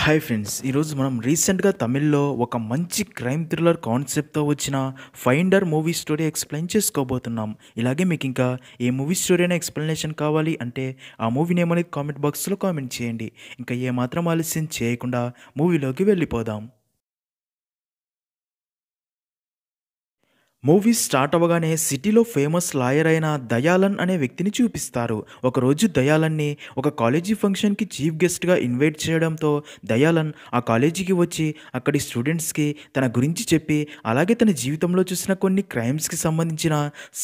Hi friends, ఈరోజు మనం రీసెంట్గా తమిళ్లో ఒక మంచి క్రైమ్ థ్రిల్లర్ కాన్సెప్ట్తో వచ్చిన ఫైండర్ మూవీ స్టోరీ ఎక్స్ప్లెయిన్ చేసుకోబోతున్నాం. ఇలాగే మీకు ఇంకా ఏ మూవీ స్టోరీ అయినా ఎక్స్ప్లెనేషన్ కావాలి అంటే ఆ మూవీ నేమ్ అనేది కామెంట్ బాక్స్లో కామెంట్ చేయండి. ఇంకా ఏమాత్రం ఆలస్యం చేయకుండా మూవీలోకి వెళ్ళిపోదాం. మూవీ స్టార్ట్ అవ్వగానే సిటీలో ఫేమస్ లాయర్ అయిన దయాలన్ అనే వ్యక్తిని చూపిస్తారు. ఒకరోజు దయాలన్ని ఒక కాలేజీ ఫంక్షన్కి చీఫ్ గెస్ట్గా ఇన్వైట్ చేయడంతో దయాలన్ ఆ కాలేజీకి వచ్చి అక్కడి స్టూడెంట్స్కి తన గురించి చెప్పి అలాగే తన జీవితంలో చూసిన కొన్ని క్రైమ్స్కి సంబంధించిన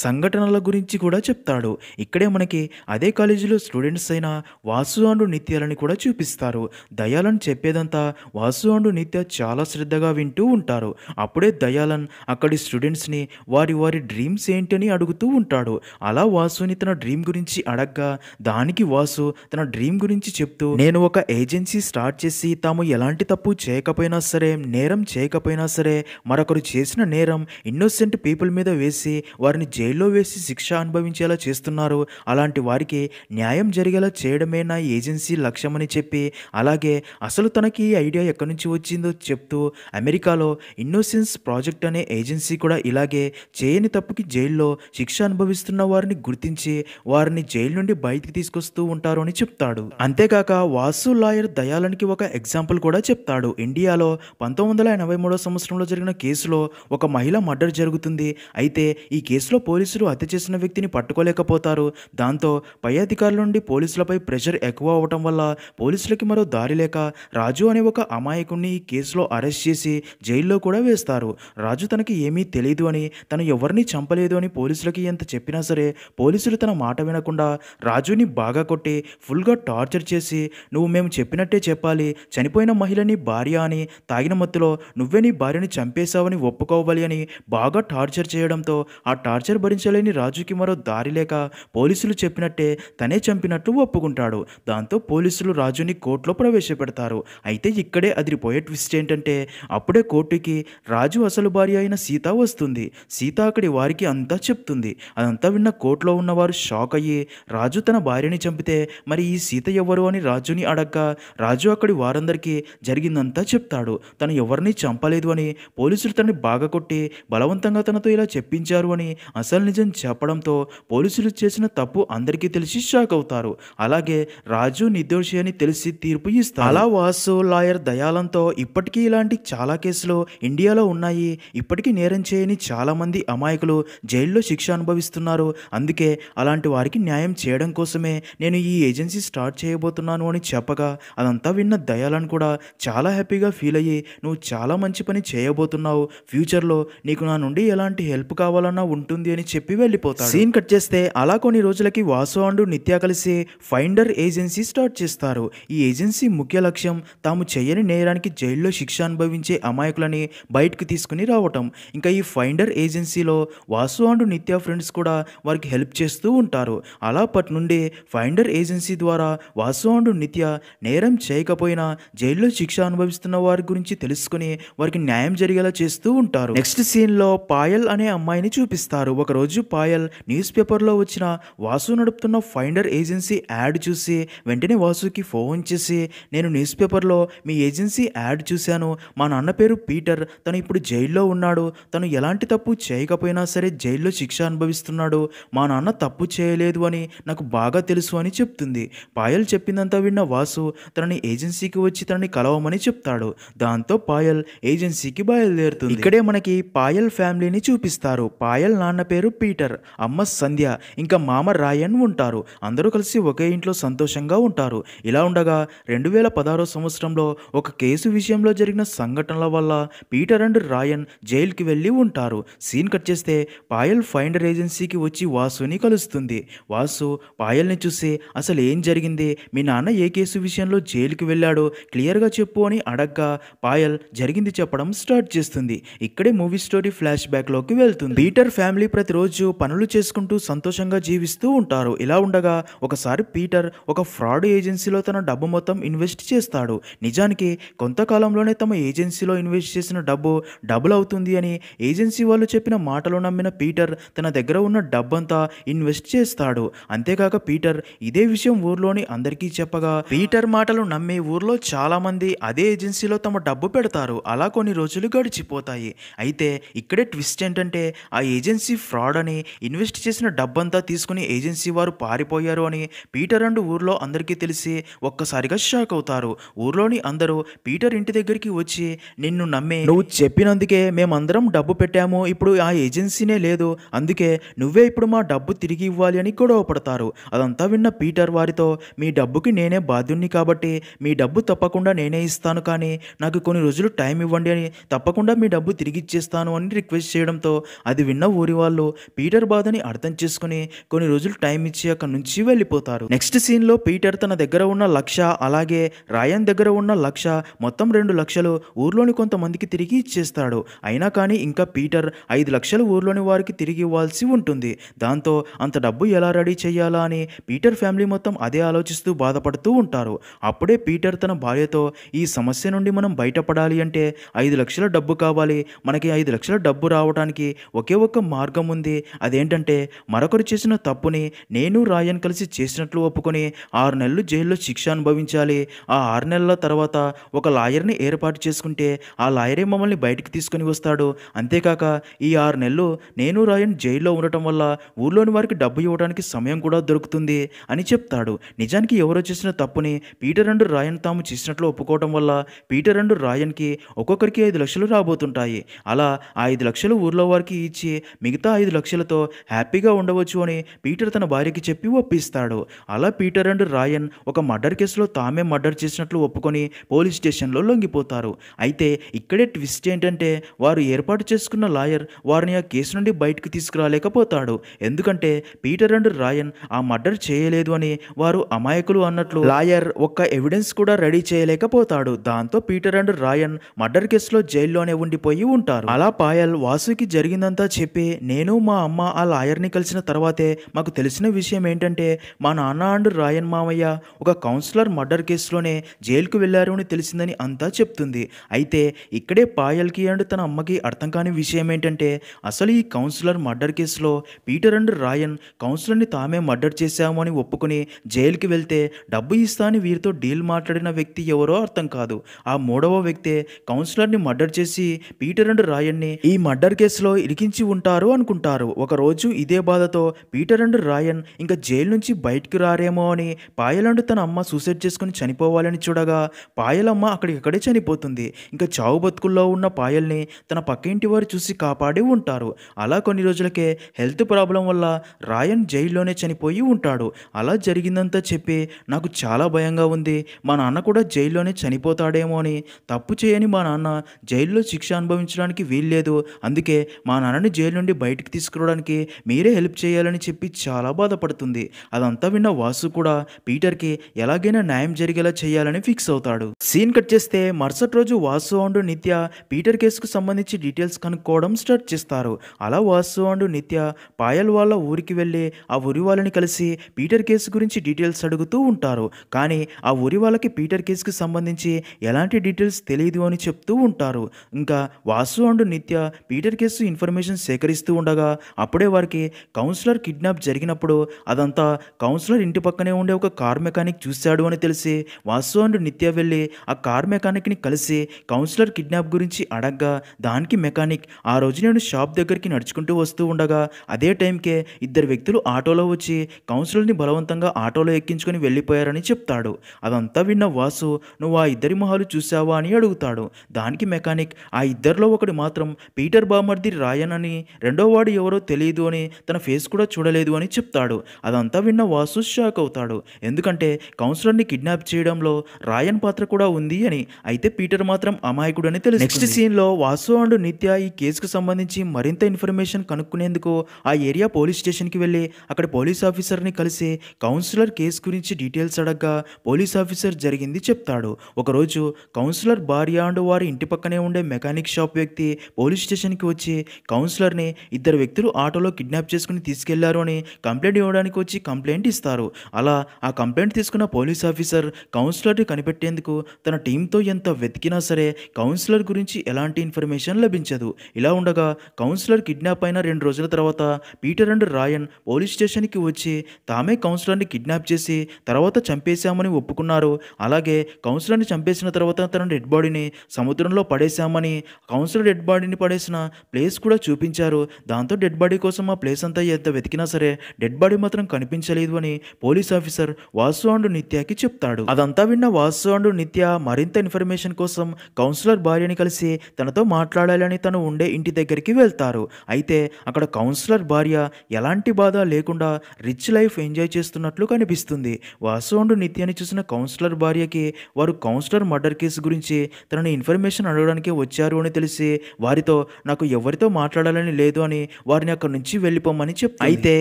సంఘటనల గురించి కూడా చెప్తాడు. ఇక్కడే మనకి అదే కాలేజీలో స్టూడెంట్స్ అయిన వాసు అండ్ నిత్యాలని కూడా చూపిస్తారు. దయాలన్ చెప్పేదంతా వాసు అండ్ నిత్య చాలా శ్రద్ధగా వింటూ ఉంటారు. అప్పుడే దయాలన్ అక్కడి స్టూడెంట్స్ని వారి డ్రీమ్స్ ఏంటని అడుగుతూ ఉంటాడు. అలా వాసుని తన డ్రీమ్ గురించి అడగ్గా దానికి వాసు తన డ్రీమ్ గురించి చెప్తూ, నేను ఒక ఏజెన్సీ స్టార్ట్ చేసి తాము ఎలాంటి తప్పు చేయకపోయినా సరే, నేరం చేయకపోయినా సరే, మరొకరు చేసిన నేరం ఇన్నోసెంట్ పీపుల్ మీద వేసి వారిని జైల్లో వేసి శిక్ష అనుభవించేలా చేస్తున్నారు. అలాంటి వారికి న్యాయం జరిగేలా చేయడమే నా ఏజెన్సీ లక్ష్యమని చెప్పి, అలాగే అసలు తనకి ఈ ఐడియా ఎక్కడి నుంచి వచ్చిందో చెప్తూ అమెరికాలో ఇన్నోసెన్స్ ప్రాజెక్ట్ అనే ఏజెన్సీ కూడా ఇలాగే చేయని తప్పుకి జైల్లో శిక్ష అనుభవిస్తున్న వారిని గుర్తించి వారిని జైలు నుండి బయటికి తీసుకొస్తూ ఉంటారు అని చెప్తాడు. అంతేకాక వాసు లాయర్ దయాలన్కి ఒక ఎగ్జాంపుల్ కూడా చెప్తాడు. ఇండియాలో 1983 సంవత్సరంలో జరిగిన కేసులో ఒక మహిళ మర్డర్ జరుగుతుంది. అయితే ఈ కేసులో పోలీసులు హత్య చేసిన వ్యక్తిని పట్టుకోలేకపోతారు. దాంతో పై అధికారుల నుండి పోలీసులపై ప్రెషర్ ఎక్కువ అవటం వల్ల పోలీసులకి మరో దారి లేక రాజు అనే ఒక అమాయకుడిని ఈ కేసులో అరెస్ట్ చేసి జైల్లో కూడా వేస్తారు. రాజు తనకి ఏమీ తెలియదు అని, తను ఎవరిని చంపలేదు అని పోలీసులకి ఎంత చెప్పినా సరే పోలీసులు తన మాట వినకుండా రాజుని బాగా కొట్టి ఫుల్గా టార్చర్ చేసి, నువ్వు మేము చెప్పినట్టే చెప్పాలి, చనిపోయిన మహిళని భార్య అని, తాగిన మత్తులో నువ్వే నీ భార్యని చంపేశావని ఒప్పుకోవాలి అని బాగా టార్చర్ చేయడంతో ఆ టార్చర్ భరించలేని రాజుకి మరో దారి లేక పోలీసులు చెప్పినట్టే తనే చంపినట్లు ఒప్పుకుంటాడు. దాంతో పోలీసులు రాజుని కోర్టులో ప్రవేశపెడతారు. అయితే ఇక్కడే అదిరిపోయే ట్విస్ట్ ఏంటంటే అప్పుడే కోర్టుకి రాజు అసలు భార్య అయిన సీత వస్తుంది. సీత అక్కడి వారికి అంతా చెప్తుంది. అదంతా విన్న కోర్టులో ఉన్నవారు షాక్ అయ్యి, రాజు తన భార్యని చంపితే మరి ఈ సీత ఎవరు అని రాజుని అడగ్గా రాజు అక్కడి వారందరికీ జరిగిందంతా చెప్తాడు. తను ఎవరిని చంపలేదు అని, పోలీసులు తనని బాగా కొట్టి బలవంతంగా తనతో ఇలా చెప్పించారు అని అసలు నిజం చెప్పడంతో పోలీసులు చేసిన తప్పు అందరికీ తెలిసి షాక్ అవుతారు. అలాగే రాజు నిర్దోషి అని తెలిసి తీర్పు ఇస్తారు. అలా వాసు లాయర్ దయాలంతో ఇప్పటికీ ఇలాంటి చాలా కేసులు ఇండియాలో ఉన్నాయి. ఇప్పటికీ నేరం చేయని చాలామంది అమాయకులు జైల్లో శిక్ష అనుభవిస్తున్నారు. అందుకే అలాంటి వారికి న్యాయం చేయడం కోసమే నేను ఈ ఏజెన్సీ స్టార్ట్ చేయబోతున్నాను అని చెప్పగా అదంతా విన్న దయాలన్ కూడా చాలా హ్యాపీగా ఫీల్ అయ్యి, నువ్వు చాలా మంచి పని చేయబోతున్నావు, ఫ్యూచర్లో నీకు నా నుండి ఎలాంటి హెల్ప్ కావాలన్నా ఉంటుంది అని చెప్పి వెళ్ళిపోతాడు. సీన్ కట్ చేస్తే అలా కొన్ని రోజులకి వాసు అండ్ నిత్య కలిసి ఫైండర్ ఏజెన్సీ స్టార్ట్ చేస్తారు. ఈ ఏజెన్సీ ముఖ్య లక్ష్యం తాము చేయని నేరానికి జైల్లో శిక్ష అనుభవించే అమాయకులని బయటకు తీసుకుని రావటం. ఇంకా ఈ ఫైండర్ ఏజెన్సీలో వాసు అండ్ నిత్య ఫ్రెండ్స్ కూడా వారికి హెల్ప్ చేస్తూ ఉంటారు. అలా అప్పటి నుండి ఫైండర్ ఏజెన్సీ ద్వారా వాసు అండ్ నిత్య నేరం చేయకపోయినా జైల్లో శిక్ష అనుభవిస్తున్న వారి గురించి తెలుసుకుని వారికి న్యాయం జరిగేలా చేస్తూ ఉంటారు. నెక్స్ట్ సీన్లో పాయల్ అనే అమ్మాయిని చూపిస్తారు. ఒకరోజు పాయల్ న్యూస్ పేపర్లో వచ్చిన వాసు నడుపుతున్న ఫైండర్ ఏజెన్సీ యాడ్ చూసి వెంటనే వాసుకి ఫోన్ చేసి, నేను న్యూస్ పేపర్లో మీ ఏజెన్సీ యాడ్ చూశాను, మా నాన్న పేరు పీటర్, తను ఇప్పుడు జైల్లో ఉన్నాడు, తను ఎలాంటి తప్పు చేయకపోయినా సరే జైల్లో శిక్ష అనుభవిస్తున్నాడు, మా నాన్న తప్పు చేయలేదు అని నాకు బాగా తెలుసు అని చెప్తుంది. పాయల్ చెప్పిందంతా విన్న వాసు తనని ఏజెన్సీకి వచ్చి తనని కలవమని చెప్తాడు. దాంతో పాయల్ ఏజెన్సీకి బయలుదేరుతుంది. ఇక్కడే మనకి పాయల్ ఫ్యామిలీని చూపిస్తారు. పాయల్ నాన్న పేరు పీటర్, అమ్మ సంధ్య, ఇంకా మామ రాయన్ ఉంటారు. అందరూ కలిసి ఒకే ఇంట్లో సంతోషంగా ఉంటారు. ఇలా ఉండగా 2016 సంవత్సరంలో ఒక కేసు విషయంలో జరిగిన సంఘటనల వల్ల పీటర్ అండ్ రాయన్ జైలుకి వెళ్ళి ఉంటారు. సీన్ కట్ చేస్తే పాయల్ ఫైండర్ ఏజెన్సీకి వచ్చి వాసుని కలుస్తుంది. వాసు పాయల్ని చూసి, అసలు ఏం జరిగింది, మీ నాన్న ఏ కేసు విషయంలో జైలుకి వెళ్ళాడో క్లియర్గా చెప్పు అని అడగ్గా పాయల్ జరిగింది చెప్పడం స్టార్ట్ చేస్తుంది. ఇక్కడే మూవీ స్టోరీ ఫ్లాష్ బ్యాక్లోకి వెళ్తుంది. పీటర్ ఫ్యామిలీ ప్రతిరోజు పనులు చేసుకుంటూ సంతోషంగా జీవిస్తూ ఉంటారు. ఇలా ఉండగా ఒకసారి పీటర్ ఒక ఫ్రాడ్ ఏజెన్సీలో తన డబ్బు మొత్తం ఇన్వెస్ట్ చేస్తాడు. నిజానికి కొంతకాలంలోనే తమ ఏజెన్సీలో ఇన్వెస్ట్ చేసిన డబ్బు డబుల్ అవుతుంది అని ఏజెన్సీ వాళ్ళు చెప్పిన మాటలు నమ్మిన పీటర్ తన దగ్గర ఉన్న డబ్బంతా ఇన్వెస్ట్ చేస్తాడు. అంతేకాక పీటర్ ఇదే విషయం ఊర్లోని అందరికీ చెప్పగా పీటర్ మాటలు నమ్మి ఊర్లో చాలా మంది అదే ఏజెన్సీలో తమ డబ్బు పెడతారు. అలా కొన్ని రోజులు గడిచిపోతాయి. అయితే ఇక్కడే ట్విస్ట్ ఏంటంటే ఆ ఏజెన్సీ ఫ్రాడ్ అని, ఇన్వెస్ట్ చేసిన డబ్బంతా తీసుకుని ఏజెన్సీ వారు పారిపోయారు అని పీటర్ అండ్ ఊర్లో అందరికీ తెలిసి ఒక్కసారిగా షాక్ అవుతారు. ఊర్లోని అందరూ పీటర్ ఇంటి దగ్గరికి వచ్చి నిన్ను నమ్మి నువ్వు చెప్పినందుకే మేమందరం డబ్బు పెట్టాము, ఇప్పుడు ఆ ఏజెన్సీనే లేదు, అందుకే నువ్వే ఇప్పుడు మా డబ్బు తిరిగి ఇవ్వాలి అని గొడవ పడతారు. అదంతా విన్న పీటర్ వారితో మీ డబ్బుకి నేనే బాధ్యుణ్ణి కాబట్టి మీ డబ్బు తప్పకుండా నేనే ఇస్తాను, కానీ నాకు కొన్ని రోజులు టైం ఇవ్వండి అని, తప్పకుండా మీ డబ్బు తిరిగి ఇచ్చేస్తాను అని రిక్వెస్ట్ చేయడంతో అది విన్న ఊరి వాళ్ళు పీటర్ బాధని అర్థం చేసుకుని కొన్ని రోజులు టైం ఇచ్చి అక్కడి నుంచి వెళ్ళిపోతారు. నెక్స్ట్ సీన్లో పీటర్ తన దగ్గర ఉన్న 1,00,000 అలాగే రాయన్ దగ్గర ఉన్న 1,00,000 మొత్తం 2,00,000 ఊర్లోని కొంతమందికి తిరిగి ఇచ్చేస్తాడు. అయినా కానీ ఇంకా పీటర్ 5,00,000 ఊర్లోని వారికి తిరిగి ఇవ్వాల్సి ఉంటుంది. దాంతో అంత డబ్బు ఎలా రెడీ చేయాలా అని పీటర్ ఫ్యామిలీ మొత్తం అదే ఆలోచిస్తూ బాధపడుతూ ఉంటారు. అప్పుడే పీటర్ తన భార్యతో ఈ సమస్య నుండి మనం బయటపడాలి అంటే 5,00,000 డబ్బు కావాలి, మనకి 5,00,000 డబ్బు రావడానికి ఒకే ఒక్క మార్గం ఉంది, అదేంటంటే మరొకరు చేసిన తప్పుని నేను రాయన్ కలిసి చేసినట్లు ఒప్పుకొని 6 నెలలు జైల్లో శిక్ష అనుభవించాలి. ఆ 6 నెలల తర్వాత ఒక లాయర్ని ఏర్పాటు చేసుకుంటే ఆ లాయరే మమ్మల్ని బయటికి తీసుకుని వస్తాడు. అంతేకాక ఈ 6 నెలలు నేను రాయన్ జైల్లో ఉండటం వల్ల ఊర్లోని వారికి డబ్బు ఇవ్వడానికి సమయం కూడా దొరుకుతుంది అని చెప్తాడు. నిజానికి ఎవరో చేసిన తప్పుని పీటర్ అండ్ రాయన్ తాము చేసినట్లు ఒప్పుకోవడం వల్ల పీటర్ అండ్ రాయన్కి ఒక్కొక్కరికి 5,00,000 రాబోతుంటాయి. అలా ఆ 5,00,000 ఊర్లో వారికి ఇచ్చి మిగతా 5,00,000తో హ్యాపీగా ఉండవచ్చు అని పీటర్ తన భార్యకి చెప్పి ఒప్పిస్తాడు. అలా పీటర్ అండ్ రాయన్ ఒక మర్డర్ కేసులో తామే మర్డర్ చేసినట్లు ఒప్పుకొని పోలీస్ స్టేషన్లో లొంగిపోతారు. అయితే ఇక్కడే ట్విస్ట్ ఏంటంటే వారు ఏర్పాటు చేసుకున్న లాయర్ వారిని ఆ కేసు నుండి బయటకు తీసుకురాలేకపోతాడు. ఎందుకంటే పీటర్ అండ్ రాయన్ ఆ మర్డర్ చేయలేదు అని, వారు అమాయకులు అన్నట్లు లాయర్ ఒక్క ఎవిడెన్స్ కూడా రెడీ చేయలేకపోతాడు. దాంతో పీటర్ అండ్ రాయన్ మర్డర్ కేసులో జైల్లోనే ఉండిపోయి ఉంటారు. అలా పాయల్ వాసుకి జరిగిందంతా చెప్పి నేను మా అమ్మ ఆ లాయర్ని కలిసిన తర్వాతే మాకు తెలిసిన విషయం ఏంటంటే మా నాన్న అండ్ రాయన్ మామయ్య ఒక కౌన్సిలర్ మర్డర్ కేసులోనే జైలుకు వెళ్లారు అని తెలిసిందని అంతా చెప్తుంది. అయితే ఇక్కడే పాయల్కి అండ్ తన అమ్మకి అర్థం కాని విషయం ఏంటంటే అసలు ఈ కౌన్సిలర్ మర్డర్ కేసులో పీటర్ అండ్ రాయన్ కౌన్సిలర్ని తామే మర్డర్ చేశాము అని ఒప్పుకొని జైలుకి వెళ్తే డబ్బు ఇస్తా అని వీరితో డీల్ మాట్లాడిన వ్యక్తి ఎవరో అర్థం కాదు. ఆ మూడవ వ్యక్తే కౌన్సిలర్ని మర్డర్ చేసి పీటర్ అండ్ రాయన్ని ఈ మర్డర్ కేసులో ఇరికించి ఉంటారు అనుకుంటారు. ఒకరోజు ఇదే బాధతో పీటర్ అండ్ రాయన్ ఇంకా జైలు నుంచి బయటికి రారేమో అని పాయల్ అండ్ తన అమ్మ సూసైడ్ చేసుకుని చనిపోవాలని చూడగా పాయల్ అమ్మ అక్కడికక్కడే చనిపోతుంది. ఇంకా చావు బతుకుల్లో ఉన్న పాయల్ని తన పక్క ఇంటి వారు చూసి కాపాడి ఉంటారు. అలా కొన్ని రోజులకే హెల్త్ ప్రాబ్లం వల్ల రాయన్ జైల్లోనే చనిపోయి ఉంటాడు. అలా జరిగిందంతా చెప్పి నాకు చాలా భయంగా ఉంది, మా నాన్న కూడా జైల్లోనే చనిపోతాడేమో అని, తప్పు చేయని మా నాన్న జైల్లో శిక్ష అనుభవించడానికి వీల్లేదు, అందుకే మా నాన్నని జైలు నుండి బయటికి తీసుకురావడానికి మీరే హెల్ప్ చేయాలని చెప్పి చాలా బాధపడుతుంది. అదంతా విన్న వాసు కూడా పీటర్కి ఎలాగైనా న్యాయం జరిగేలా చేయాలని ఫిక్స్ అవుతాడు. సీన్ కట్ చేస్తే మరుసటి రోజు వాసు అండ్ నిత్య పీటర్ కేసుకు సంబంధించి డీటెయిల్స్ కనుక్కోవడం స్టార్ట్ చేస్తారు. అలా వాసు అండ్ నిత్య పాయల్ వాళ్ళ ఊరికి వెళ్ళి ఆ ఊరి వాళ్ళని కలిసి పీటర్ కేసు గురించి డీటెయిల్స్ అడుగుతూ ఉంటారు. కానీ ఆ ఊరి వాళ్ళకి పీటర్ కేసుకి సంబంధించి ఎలాంటి డీటెయిల్స్ తెలియదు అని చెప్తూ ఉంటారు. ఇంకా Vasu and Nitya Peter case information సేకరిస్తూ ఉండగా అప్పుడే వారికి కౌన్సిలర్ కిడ్నాప్ జరిగినప్పుడు అదంతా కౌన్సిలర్ ఇంటి పక్కనే ఉండే ఒక కార్ మెకానిక్ చూశాడు అని తెలిసి వాసు అండ్ నిత్య వెళ్ళి ఆ కార్ మెకానిక్ని కలిసి కౌన్సిలర్ కిడ్నాప్ గురించి అడగ్గా దానికి మెకానిక్ ఆ రోజు నేను షాప్ దగ్గరికి నడుచుకుంటూ వస్తూ ఉండగా అదే టైంకే ఇద్దరు వ్యక్తులు ఆటోలో వచ్చి కౌన్సిలర్ని బలవంతంగా ఆటోలో ఎక్కించుకొని వెళ్ళిపోయారని చెప్తాడు. అదంతా విన్న వాసు నువ్వు ఆ ఇద్దరి మొహాలు చూసావా అని అడుగుతాడు. దానికి మెకానిక్ ఆ ఇద్దరిలో ఒకటి మాత్రం పీటర్ బామర్ది రాయన్ అని, రెండో వాడు ఎవరో తెలియదు అని, తన ఫేస్ కూడా చూడలేదు అని చెప్తాడు. అదంతా విన్న వాసు షాక్ అవుతాడు. ఎందుకంటే కౌన్సిలర్ని కిడ్నాప్ చేయడంలో రాయన్ పాత్ర కూడా ఉంది అని. అయితే పీటర్ మాత్రం అమాయకుడు అని తెలుసు. నెక్స్ట్ సీన్లో వాసు అండ్ నిత్య ఈ కేసుకు సంబంధించి మరింత ఇన్ఫర్మేషన్ కనుక్కునేందుకు ఆ ఏరియా పోలీస్ స్టేషన్కి వెళ్ళి అక్కడ పోలీస్ ఆఫీసర్ని కలిసి కౌన్సిలర్ కేసు గురించి డీటెయిల్స్ అడగ్గా పోలీస్ ఆఫీసర్ జరిగింది చెప్తాడు. ఒకరోజు కౌన్సిలర్ భార్య అండ్ వారి ఇంటి పక్కనే ఉండే మెకానిక్ షాప్ వ్యక్తి పోలీస్ స్టేషన్కి వచ్చి కౌన్సిలర్ని ఇద్దరు వ్యక్తులు ఆటోలో కిడ్నాప్ చేసుకుని తీసుకెళ్లారు అని కంప్లైంట్ ఇవ్వడానికి వచ్చి కంప్లైంట్ ఇస్తారు. అలా ఆ కంప్లైంట్ తీసుకున్న పోలీస్ ఆఫీసర్ కౌన్సిలర్ని కనిపెట్టేందుకు తన టీంతో ఎంత వెతికినా సరే కౌన్సిలర్ గురించి ఎలాంటి ఇన్ఫర్మేషన్ లభించదు. ఇలా ఉండగా కౌన్సిలర్ కిడ్నాప్ అయిన 2 రోజుల తర్వాత పీటర్ అండ్ రాయన్ పోలీస్ స్టేషన్‌కి వచ్చి తామే కౌన్సిలర్‌ని కిడ్నాప్ చేసి తర్వాత చంపేశామని ఒప్పుకున్నారు. అలాగే కౌన్సిలర్‌ని చంపేసిన తర్వాత తన డెడ్ బాడీని సముద్రంలో పడేశామని, కౌన్సిలర్ డెడ్ బాడీని పడేసిన ప్లేస్ కూడా చూపించారు. దాంతో డెడ్ బాడీ కోసం ఆ ప్లేస్ అంతా ఎంత వెతికినా సరే డెడ్ బాడీ మాత్రం కనిపించలేదు అని పోలీస్ ఆఫీసర్ వాసు అండ్ నిత్యకి చెప్తాడు. అదంతా విన్న వాసు అండ్ నిత్య మరింత ఇన్ఫర్మేషన్ కోసం కౌన్సిలర్ భార్యని కలిసి తనతో మాట్లాడాలని తను ఉండే ఇంటి దగ్గరికి వెళ్తారు. అయితే అక్కడ కౌన్సిలర్ భార్య ఎలాంటి బాధ లేకుండా రిచ్ లైఫ్ ఎంజాయ్ చేస్తున్నట్లు కనిపిస్తుంది. వాసు అండ్ నిత్యని చూసిన కౌన్సిలర్ భార్యకి వారు కౌన్సిలర్ మర్డర్ కేసు గురించి తనని ఇన్ఫర్మేషన్ అడగడానికి వచ్చారు అని తెలిసి వారితో నాకు ఎవరితో మాట్లాడాలని లేదు అని వారిని అక్కడి నుంచి వెళ్ళిపోమని చెప్తుంది. అయితే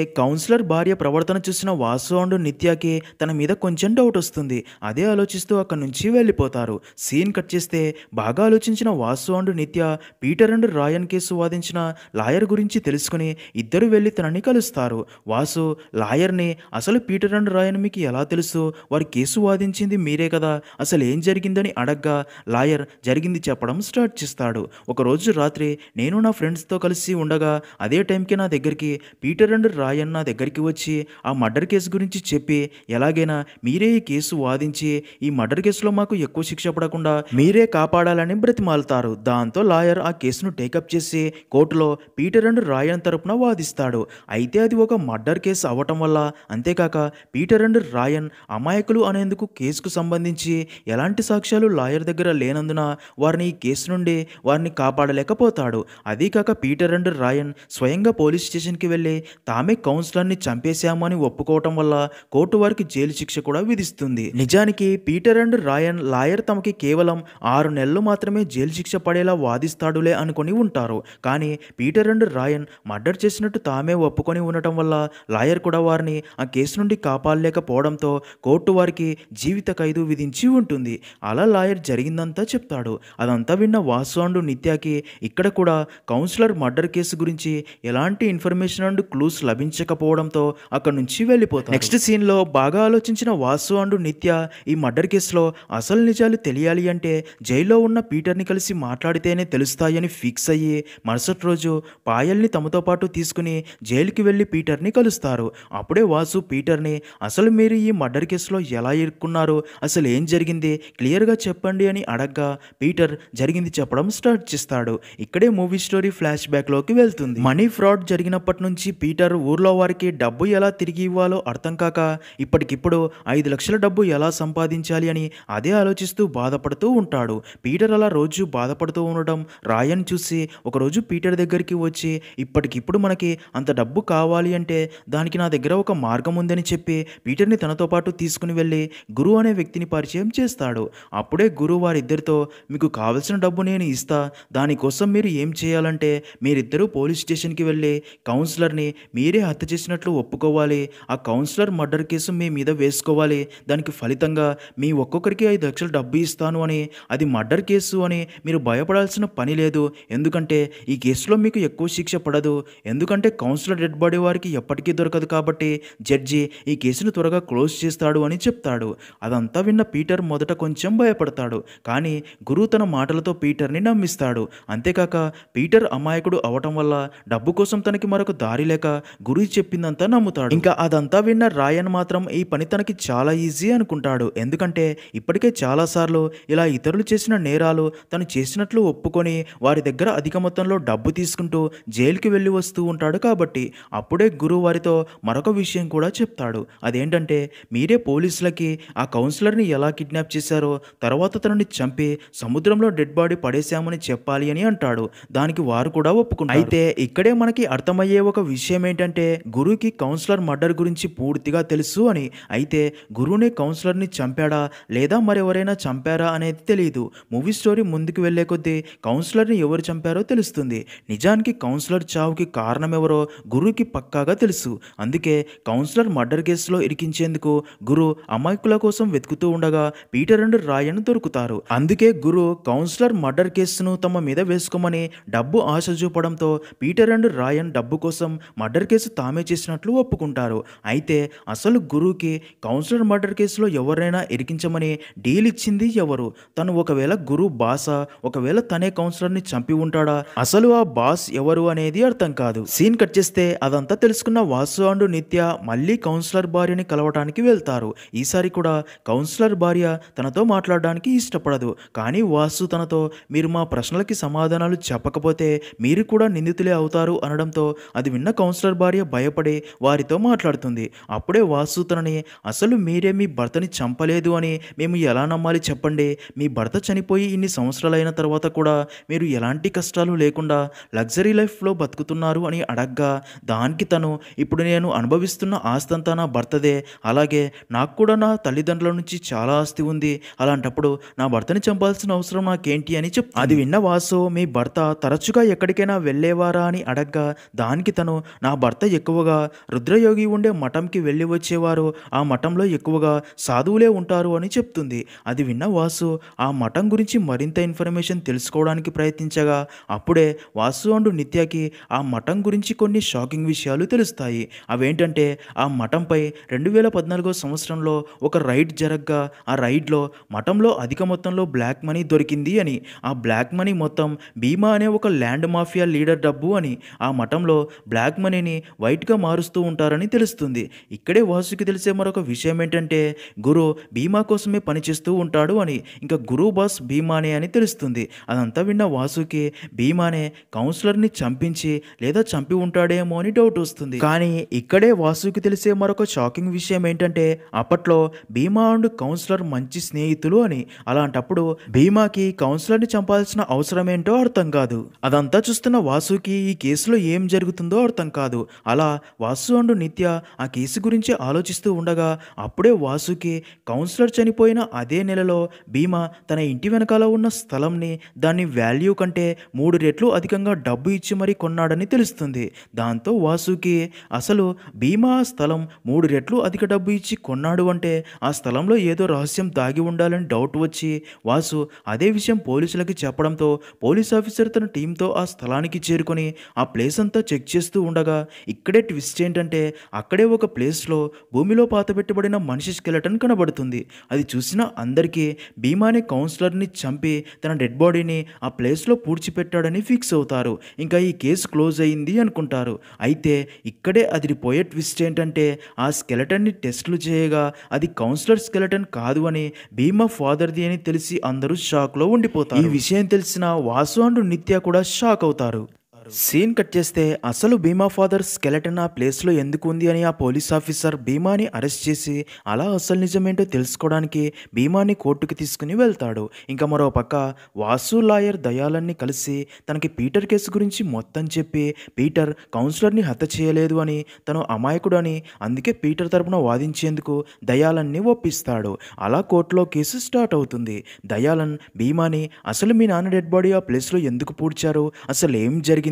కౌన్సిలర్ భార్య ప్రవర్తన చూసిన వాసు అండ్ నిత్యకి తన మీద కొంచెం డౌట్ వస్తుంది. అదే ఆలోచిస్తూ అక్కడి నుంచి వెళ్ళిపోతారు. సీన్ కట్ చేస్తే బాగా ఆలోచించిన Vasu and Nitya Peter and Ryan case వాదించిన లాయర్ గురించి తెలుసుకుని ఇద్దరు వెళ్ళి తనని కలుస్తారు. వాసు లాయర్ని అసలు పీటర్ అండ్ రాయన్ మీకు ఎలా తెలుసు, వారి కేసు వాదించింది మీరే కదా, అసలు ఏం జరిగిందని అడగ్గా లాయర్ జరిగింది చెప్పడం స్టార్ట్ చేస్తాడు. ఒకరోజు రాత్రి నేను నా ఫ్రెండ్స్తో కలిసి ఉండగా అదే టైంకి నా దగ్గరికి పీటర్ అండ్ రాయన్ నా దగ్గరికి వచ్చి ఆ మర్డర్ కేసు గురించి చెప్పి ఎలాగైనా మీరే ఈ కేసు వాదించి ఈ మర్డర్ కేసులో మాకు ఎక్కువ శిక్ష పడకుండా మీరే కాపాడాలని బ్రతిమాలుతారు. దాంతో లాయర్ ఆ కేసును టేకప్ చేసి కోర్టులో పీటర్ అండ్ రాయన్ తరపున వాదిస్తాడు. అయితే అది ఒక మర్డర్ కేసు అవటం వల్ల, అంతేకాక పీటర్ అండ్ రాయన్ అమాయకులు అనేందుకు కేసుకు సంబంధించి ఎలాంటి సాక్ష్యాలు లాయర్ దగ్గర లేనందున వారిని ఈ కేసు నుండి వారిని కాపాడలేకపోతాడు. అదీకాక పీటర్ అండ్ రాయన్ స్వయంగా పోలీస్ స్టేషన్కి వెళ్ళి తామే కౌన్సిలర్ని చంపేశామని ఒప్పుకోవటం వల్ల కోర్టు వారికి జైలు శిక్ష కూడా విధిస్తుంది. నిజానికి పీటర్ అండ్ రాయన్ లాయర్ తమకి కేవలం 6 నెలలు మాత్రమే జైలు శిక్ష పడేలా వాదిస్తాడులే అనుకుని ఉంటారు. కానీ పీటర్ అండ్ రాయన్ మర్డర్ చేసినట్టు తామే ఒప్పుకొని ఉండటం వల్ల లాయర్ కూడా వారిని ఆ కేసు నుండి కాపాడలేకపోవడంతో కోర్టు వారికి జీవిత ఖైదు విధించి ఉంటుంది. అలా లాయర్ జరిగిందంతా చెప్తాడు. అదంతా విన్న వాసు అండ్ నిత్యకి ఇక్కడ కూడా కౌన్సిలర్ మర్డర్ కేసు గురించి ఎలాంటి ఇన్ఫర్మేషన్ అండ్ క్లూస్ లభించకపోవడంతో అక్కడి నుంచి వెళ్ళిపోతారు. నెక్స్ట్ సీన్లో బాగా ఆలోచించిన వాసు అండ్ నిత్య ఈ మర్డర్ కేసులో అసలు నిజాలు తెలియాలి అంటే జైల్లో ఉన్న పీటర్ని కలిసి మాట్లాడితేనే తెలుస్తాయని ఫిక్స్ అయ్యి మరుసటి రోజు పాయల్ని తమతో పాటు తీసుకుని జైలుకి వెళ్ళి పీటర్ని కలుస్తారు. అప్పుడే వాసు పీటర్ని అసలు మీరు ఈ మర్డర్ కేసులో ఎలా ఇరుక్కున్నారు, అసలు ఏం జరిగింది క్లియర్గా చెప్పండి అని అడగ్గా పీటర్ జరిగింది చెప్పడం స్టార్ట్ చేస్తాడు. ఇక్కడే మూవీ స్టోరీ ఫ్లాష్ బ్యాక్లోకి వెళ్తుంది. మనీ ఫ్రాడ్ జరిగినప్పటి నుంచి పీటర్ ఊర్లో వారికి డబ్బు ఎలా తిరిగి ఇవ్వాలో అర్థం కాక ఇప్పటికిప్పుడు 5 లక్షల డబ్బు ఎలా సంపాదించాలి అని అదే ఆలోచిస్తూ బాధపడుతూ ఉంటాడు. పీటర్ అలా రోజు బాధపడుతూ ఉండడం రాయన్ చూసి ఒకరోజు పీటర్ దగ్గరికి వచ్చి ఇప్పటికిప్పుడు మనకి అంత డబ్బు కావాలి అంటే దానికి నా దగ్గర ఒక మార్గం ఉందని చెప్పి పీటర్ని తనతో పాటు తీసుకుని వెళ్ళి గురు అనే వ్యక్తిని పరిచయం చేస్తాడు. అప్పుడే గురు వారిద్దరితో మీకు కావలసిన డబ్బు నేను ఇస్తా, దానికోసం మీరు ఏం చేయాలంటే మీరిద్దరూ పోలీస్ స్టేషన్కి వెళ్ళి కౌన్సిలర్ని మీరే హత్య చేసినట్లు ఒప్పుకోవాలి, ఆ కౌన్సిలర్ మర్డర్ కేసు మీ మీద వేసుకోవాలి, దానికి ఫలితంగా మీ ఒక్కొక్కరికి 5 లక్షలు డబ్బు ఇస్తాను అని, అది మర్డర్ కేసు అని మీరు భయపడాల్సిన పని లేదు, ఎందుకంటే ఈ కేసులో మీకు ఎక్కువ శిక్ష పడదు, ఎందుకంటే కౌన్సిలర్ డెడ్ బాడీ వారికి ఎప్పటికీ దొరకదు కాబట్టి జడ్జి ఈ కేసును త్వరగా క్లోజ్ చేస్తాడు అని చెప్తాడు. అదంతా విన్న పీటర్ మొదట కొంచెం భయపడతాడు. కానీ గురువు తన మాటలతో పీటర్ని నమ్మిస్తాడు. అంతేకాక పీటర్ అమాయకుడు అవటం వల్ల డబ్బు కోసం తనకి మరొక దారి లేక గురువు చెప్పిందంతా నమ్ముతాడు. ఇంకా అదంతా విన్న రాయన్ మాత్రం ఈ పని తనకి చాలా ఈజీ అనుకుంటాడు. ఎందుకంటే ఇప్పటికే చాలాసార్లు ఇలా ఇతరులు చేసిన నేరాలు తను చేసినట్లు ఒప్పుకొని వారి దగ్గర అధిక మొత్తంలో డబ్బు తీసుకుంటూ జైలుకి వెళ్ళి వస్తూ ఉంటాడు కాబట్టి. అప్పుడే గురువు వారితో మరొక విషయం కూడా చెప్తాడు. అదేంటంటే మీరే పోలీసులకి ఆ కౌన్సిలర్ని ఎలా కిడ్నాప్ చేశారో తర్వాత తనని చంపి సముద్రంలో డెడ్ బాడీ పడేశామని చెప్పాలి అని అంటాడు. దానికి వారు కూడా ఒప్పుకుంటారు. అయితే ఇక్కడే మనకి అర్థమయ్యే ఒక విషయం ఏంటంటే గురువుకి కౌన్సిలర్ మర్డర్ గురించి పూర్తిగా తెలుసు అని. అయితే గురువునే కౌన్సిలర్ని చంపాడా లేదా మరెవరైనా చంపారా అనేది తెలియదు. మూవీ స్టోరీ ముందుకు వెళ్లే కొద్దీ కౌన్సిలర్ని ఎవరు చంపారో తెలుస్తుంది. నిజానికి కౌన్సిలర్ చావుకి కారణం ఎవరో గురువుకి పక్కాగా తెలుసు. అందుకే కౌన్సిలర్ మర్డర్ కేసులో ఇరికించేందుకు గురు అమాయకుల కోసం వెతుకుతూ ఉండగా పీటర్ అండ్ రాయన్ దొరుకుతారు. అందుకే గురు కౌన్సిలర్ మర్డర్ కేసును తమ మీద వేసుకోమని డబ్బు ఆశ చూపడంతో పీటర్ అండ్ రాయన్ డబ్బు కోసం మర్డర్ కేసు తామే చేసినట్లు ఒప్పుకుంటారు. అయితే అసలు గురువుకి కౌన్సిలర్ మర్డర్ కేసులో ఎవరైనా ఇరికించమని డీల్ ఇచ్చింది ఎవరు? తను ఒకవేళ గురు బాస, ఒకవేళ తనే కౌన్సిలర్ని చంపి ఉంటాడా అసలు ఆ బాస్ ఎవరు అనేది అర్థం కాదు. సీన్ కట్ చేస్తే అదంతా తెలుసుకున్న వాసు అండ్ నిత్య మళ్ళీ కౌన్సిలర్ భార్యని కలవటానికి వెళ్తారు. ఈసారి కూడా కౌన్సిలర్ భార్య తనతో మాట్లాడడానికి ఇష్టపడదు. కానీ వాసు తనతో మీరు మా ప్రశ్నలకి సమాధానాలు చెప్పకపోతే మీరు కూడా నిందితులే అవుతారు అనడంతో అది విన్న కౌన్సిలర్ భార్య భయపడి వారితో మాట్లాడుతుంది. అప్పుడే వాసు తనని అసలు మీరే మీ భర్తని చంపలేదు అని మేము ఎలా నమ్మాలి చెప్పండి? మీ భర్త చనిపోయి ఇన్ని సంవత్సరాలైన తర్వాత కూడా మీరు ఎలాంటి కష్టాలు లేకుండా లగ్జరీ లైఫ్లో బతుకుతున్నారు అని అడగ్గా దానికి తను ఇప్పుడు నేను అనుభవిస్తున్న ఆస్తి అంతా నా భర్తదే, అలాగే నాకు కూడా నా తల్లిదండ్రుల నుంచి చాలా ఆస్తి ఉంది, అలాంటప్పుడు నా భర్తని చంపాల్సిన అవసరం నాకేంటి అని చెప్తుంది. అది విన్న వాసు మీ భర్త తరచుగా ఎక్కడికైనా వెళ్ళేవారా అని అడగ్గా దానికి తను నా భర్త ఎక్కువగా రుద్రయోగి ఉండే మఠంకి వెళ్ళి వచ్చేవారు, ఆ మఠంలో ఎక్కువగా సాధువులే ఉంటారు అని చెప్తుంది. అది విన్న వాసు ఆ మఠం గురించి మరింత ఇన్ఫర్మేషన్ తెలుసుకోవడానికి ప్రయత్నించగా అప్పుడే వాసు అండ్ నిత్యకి ఆ మఠం గురించి కొన్ని షాకింగ్ విషయాలు తెలుస్తాయి. అవేంటంటే ఆ మఠంపై 2014 సంవత్సరంలో ఒక రైడ్ జరగ్గా ఆ రైడ్లో మఠంలో అధిక మొత్తంలో బ్లాక్ మనీ దొరికింది అని, ఆ బ్లాక్ మనీ మొత్తం భీమా అనే ఒక ల్యాండ్ మాఫియా లీడర్ డబ్బు అని, ఆ మఠంలో బ్లాక్ మనీని వైట్గా మారుస్తూ ఉంటారని తెలుస్తుంది. ఇక్కడే వాసుకి తెలిసే మరొక విషయం ఏంటంటే గురు భీమా కోసమే పనిచేస్తూ ఉంటాడు అని, ఇంకా గురు బాస్ భీమానే అని తెలుస్తుంది. అదంతా విన్న వాసుకి భీమానే కౌన్సిలర్ని చంపించి లేదా చంపి ఉంటాడేమో అని డౌట్ వస్తుంది. కానీ ఇక్కడే వాసుకి తెలిసే మరొక షాకింగ్ విషయం ఏంటంటే అప్పట్లో భీమా అండ్ కౌన్సిలర్ మంచి స్నేహితులు అని, అలాంటప్పుడు భీమాకి కౌన్సిలర్ని చంపాల్సిన అవసరం ఏంటో అర్థం కాదు. అదంతా చూస్తున్న వాసుకి ఈ కేసులో ఏం జరుగుతుందో అర్థం కాదు. అలా వాసు అండ్ నిత్య ఆ కేసు గురించి ఆలోచిస్తూ ఉండగా అప్పుడే వాసుకి కౌన్సిలర్ చనిపోయిన అదే నెలలో భీమా తన ఇంటి వెనకాల ఉన్న స్థలంని దాని వాల్యూ కంటే 3 రెట్లు అధికంగా డబ్బు ఇచ్చి మరీ కొన్నాడని తెలుస్తుంది. దాంతో వాసుకి అసలు భీమా ఆ స్థలం 3 రెట్లు అధిక డబ్బు ఇచ్చి కొన్నాడు అంటే ఆ స్థలంలో ఏదో రహస్యం దాగి ఉండాలని డౌట్ వచ్చి వాసు అదే విషయం పోలీసులకి చెప్పడంతో పోలీస్ ఆఫీసర్ తన టీంతో ఆ స్థలానికి చేరుకొని ఆ ప్లేస్ అంతా చెక్ చేస్తూ ఉండగా ఇక్కడే ట్విస్ట్ ఏంటంటే అక్కడే ఒక ప్లేస్లో భూమిలో పాతబెట్టబడిన మనిషి స్కెలటన్ కనబడుతుంది. అది చూసిన అందరికీ భీమానే కౌన్సిలర్ని చంపి తన డెడ్ బాడీని ఆ ప్లేస్లో పూడ్చిపెట్టాడని ఫిక్స్ అవుతారు. ఇంకా ఈ కేసు క్లోజ్ అయింది అనుకుంటారు. అయితే ఇక్కడే అదిరిపోయే ట్విస్ట్ ఏంటంటే ఆ స్కెలటన్ని టెస్టులు చేయగా అది కౌన్సిలర్ స్కెలటన్ కాదు అని భీమా ఫాదర్ది అని తెలిసి అందరూ షాక్లో ఉండిపోతారు. ఈ విషయం తెలిసిన వాసు అండ్ నిత్య కూడా షాక్ అవుతారు. సీన్ కట్ చేస్తే అసలు భీమా ఫాదర్ స్కెలటన్ ఆ ప్లేస్లో ఎందుకు ఉంది అని ఆ పోలీస్ ఆఫీసర్ భీమాని అరెస్ట్ చేసి అలా అసలు నిజమేంటో తెలుసుకోవడానికి భీమాని కోర్టుకి తీసుకుని వెళ్తాడు. ఇంకా మరో పక్క వాసు లాయర్ దయాలన్ని కలిసి తనకి పీటర్ కేసు గురించి మొత్తం చెప్పి పీటర్ కౌన్సిలర్ని హత్య చేయలేదు అని, తను అమాయకుడు అని, అందుకే పీటర్ తరపున వాదించేందుకు దయాలన్ని ఒప్పిస్తాడు. అలా కోర్టులో కేసు స్టార్ట్ అవుతుంది. దయాలన్ భీమాని అసలు మీ నాన్న డెడ్ బాడీ ఆ ప్లేస్లో ఎందుకు పూడ్చారు, అసలు ఏం జరిగింది,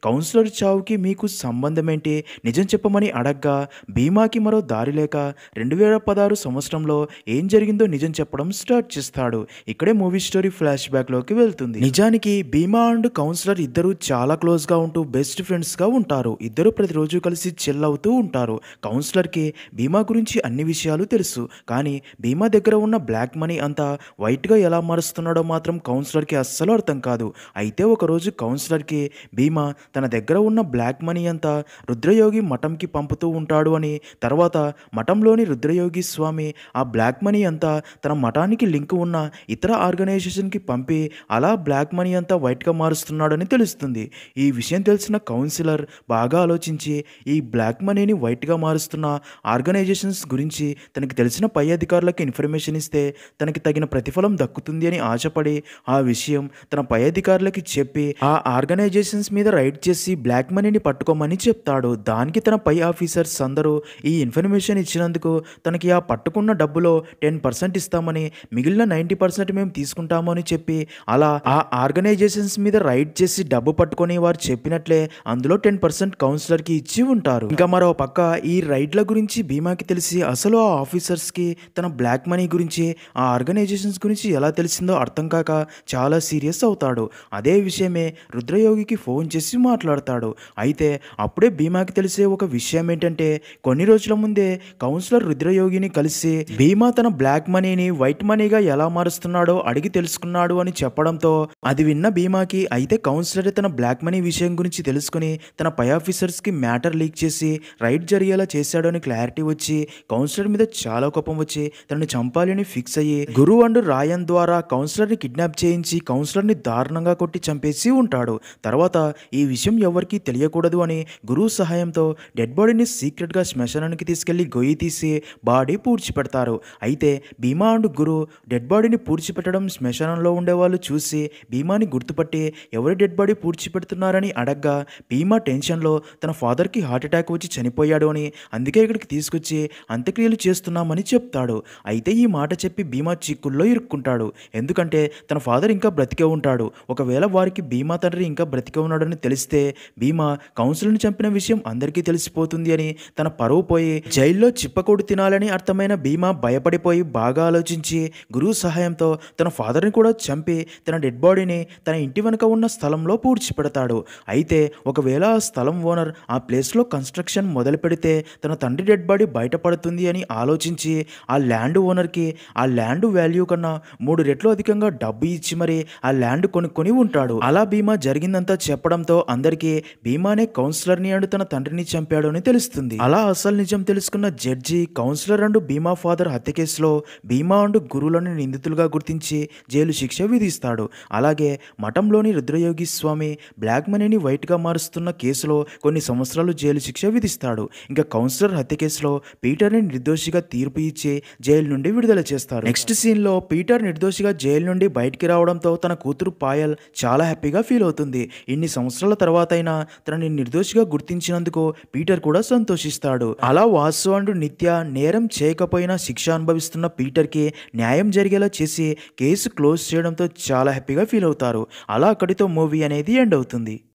కౌన్సిలర్ చావుకి మీకు సంబంధం ఏంటి, నిజం చెప్పమని అడగ్గా భీమాకి మరో దారి లేక 2016 సంవత్సరంలో ఏం జరిగిందో నిజం చెప్పడం స్టార్ట్ చేస్తాడు. ఇక్కడే మూవీ స్టోరీ ఫ్లాష్ బ్యాక్లోకి వెళ్తుంది. నిజానికి భీమా అండ్ కౌన్సిలర్ ఇద్దరు చాలా క్లోజ్గా ఉంటూ బెస్ట్ ఫ్రెండ్స్గా ఉంటారు. ఇద్దరు ప్రతిరోజు కలిసి చిల్ అవుతూ ఉంటారు. కౌన్సిలర్కి భీమా గురించి అన్ని విషయాలు తెలుసు. కానీ భీమా దగ్గర ఉన్న బ్లాక్ మనీ అంతా వైట్గా ఎలా మారుస్తున్నాడో మాత్రం కౌన్సిలర్కి అస్సలు అర్థం కాదు. అయితే ఒకరోజు కౌన్సిలర్కి భీమా తన దగ్గర ఉన్న బ్లాక్ మనీ అంతా రుద్రయోగి మఠంకి పంపుతూ ఉంటాడు అని, తర్వాత మఠంలోని రుద్రయోగి స్వామి ఆ బ్లాక్ మనీ అంతా తన మఠానికి లింక్ ఉన్న ఇతర ఆర్గనైజేషన్కి పంపి అలా బ్లాక్ మనీ అంతా వైట్గా మారుస్తున్నాడని తెలుస్తుంది. ఈ విషయం తెలిసిన కౌన్సిలర్ బాగా ఆలోచించి ఈ బ్లాక్ మనీని వైట్గా మారుస్తున్న ఆర్గనైజేషన్స్ గురించి తనకి తెలిసిన పై అధికారులకు ఇన్ఫర్మేషన్ ఇస్తే తనకి తగిన ప్రతిఫలం దక్కుతుంది అని ఆశపడి ఆ విషయం తన పై అధికారులకి చెప్పి ఆ ఆర్గనైజేషన్స్ మీద రైడ్ చేసి బ్లాక్ మనీని పట్టుకోమని చెప్తాడు. దానికి తన పై ఆఫీసర్స్ అందరూ ఈ ఇన్ఫర్మేషన్ ఇచ్చినందుకు తనకి ఆ పట్టుకున్న డబ్బులో 10% ఇస్తామని, మిగిలిన 90% మేము తీసుకుంటాము అని చెప్పి అలా ఆ ఆర్గనైజేషన్స్ మీద రైడ్ చేసి డబ్బు పట్టుకొని వారు చెప్పినట్లే అందులో 10% కౌన్సిలర్కి ఇచ్చి ఉంటారు. ఇంకా మరో పక్క ఈ రైడ్ల గురించి భీమాకి తెలిసి అసలు ఆ ఆఫీసర్స్కి తన బ్లాక్ మనీ గురించి ఆ ఆర్గనైజేషన్స్ గురించి ఎలా తెలిసిందో అర్థం కాక చాలా సీరియస్ అవుతాడు. అదే విషయమే రుద్రయోగికి ఫోన్ ఫోన్ చేసి మాట్లాడతాడు. అయితే అప్పుడే భీమాకి తెలిసే ఒక విషయం ఏంటంటే కొన్ని రోజుల ముందే కౌన్సిలర్ రుద్రయోగిని కలిసి భీమా తన బ్లాక్ మనీని వైట్ మనీగా ఎలా మారుస్తున్నాడో అడిగి తెలుసుకున్నాడు అని చెప్పడంతో అది విన్న భీమాకి అయితే కౌన్సిలర్ తన బ్లాక్ మనీ విషయం గురించి తెలుసుకుని తన పై ఆఫీసర్స్కి మ్యాటర్ లీక్ చేసి రైట్ జరిగేలా చేశాడు అని క్లారిటీ వచ్చి కౌన్సిలర్ మీద చాలా కోపం వచ్చి తనని చంపాలని ఫిక్స్ అయ్యి గురు అండ్ రాయన్ ద్వారా కౌన్సిలర్ని కిడ్నాప్ చేయించి కౌన్సిలర్ని దారుణంగా కొట్టి చంపేసి ఉంటాడు. తర్వాత ఈ విషయం ఎవరికీ తెలియకూడదు అని గురువు సహాయంతో డెడ్ బాడీని సీక్రెట్గా శ్మశానానికి తీసుకెళ్లి గొయ్యి తీసి బాడీ పూడ్చిపెడతారు. అయితే భీమా అండ్ గురు డెడ్ బాడీని పూడ్చిపెట్టడం శ్మశానంలో ఉండేవాళ్ళు చూసి భీమాని గుర్తుపట్టి ఎవరి డెడ్ బాడీ పూడ్చిపెడుతున్నారని అడగ్గా భీమా టెన్షన్లో తన ఫాదర్కి హార్ట్ అటాక్ వచ్చి చనిపోయాడు అని అందుకే ఇక్కడికి తీసుకొచ్చి అంత్యక్రియలు చేస్తున్నామని చెప్తాడు. అయితే ఈ మాట చెప్పి భీమా చిక్కుల్లో ఇరుక్కుంటాడు. ఎందుకంటే తన ఫాదర్ ఇంకా బ్రతికే ఉంటాడు. ఒకవేళ వారికి భీమా తండ్రి ఇంకా బ్రతికే ఉన్నాడని తెలిస్తే భీమా కౌన్సిలర్ని చంపిన విషయం అందరికీ తెలిసిపోతుంది అని తన పరువు పోయి జైల్లో చిప్పకూడు తినాలని అర్థమైన భీమా భయపడిపోయి బాగా ఆలోచించి గురువు సహాయంతో తన ఫాదర్ని కూడా చంపి తన డెడ్ బాడీని తన ఇంటి వెనుక ఉన్న స్థలంలో పూడ్చిపెడతాడు. అయితే ఒకవేళ ఆ స్థలం ఓనర్ ఆ ప్లేస్లో కన్స్ట్రక్షన్ మొదలు పెడితే తన తండ్రి డెడ్ బాడీ బయటపడుతుంది అని ఆలోచించి ఆ ల్యాండ్ ఓనర్కి ఆ ల్యాండ్ వాల్యూ కన్నా 3 రెట్లు అధికంగా డబ్బు ఇచ్చి మరి ఆ ల్యాండ్ కొనుక్కొని ఉంటాడు. అలా భీమా జరిగిందంతా చెప్పడంతో అందరికీ భీమానే కౌన్సిలర్ని అండ్ తన తండ్రిని చంపాడు అని తెలుస్తుంది. అలా అసలు నిజం తెలుసుకున్న judge counsellor and Bhima father హత్య కేసులో భీమా అండ్ గురువులను నిందితులుగా గుర్తించి జైలు శిక్ష విధిస్తాడు. అలాగే మఠంలోని రుద్రయోగి స్వామి బ్లాక్ మనీని వైట్గా మారుస్తున్న కేసులో కొన్ని సంవత్సరాలు జైలు శిక్ష విధిస్తాడు. ఇంకా కౌన్సిలర్ హత్య కేసులో పీటర్ని నిర్దోషిగా తీర్పు ఇచ్చి జైలు నుండి విడుదల చేస్తారు. నెక్స్ట్ సీన్లో పీటర్ నిర్దోషిగా జైలు నుండి బయటికి రావడంతో తన కూతురు పాయల్ చాలా హ్యాపీగా ఫీల్ అవుతుంది. ఇన్ని సంవత్సరాల తర్వాత అయినా తనని నిర్దోషిగా గుర్తించినందుకు పీటర్ కూడా సంతోషిస్తాడు. అలా వాసు అండ్ నిత్య నేరం చేయకపోయినా శిక్ష అనుభవిస్తున్న పీటర్కి న్యాయం జరిగేలా చేసి కేసు క్లోజ్ చేయడంతో చాలా హ్యాపీగా ఫీల్ అవుతారు. అలా అక్కడితో మూవీ అనేది ఎండ్ అవుతుంది.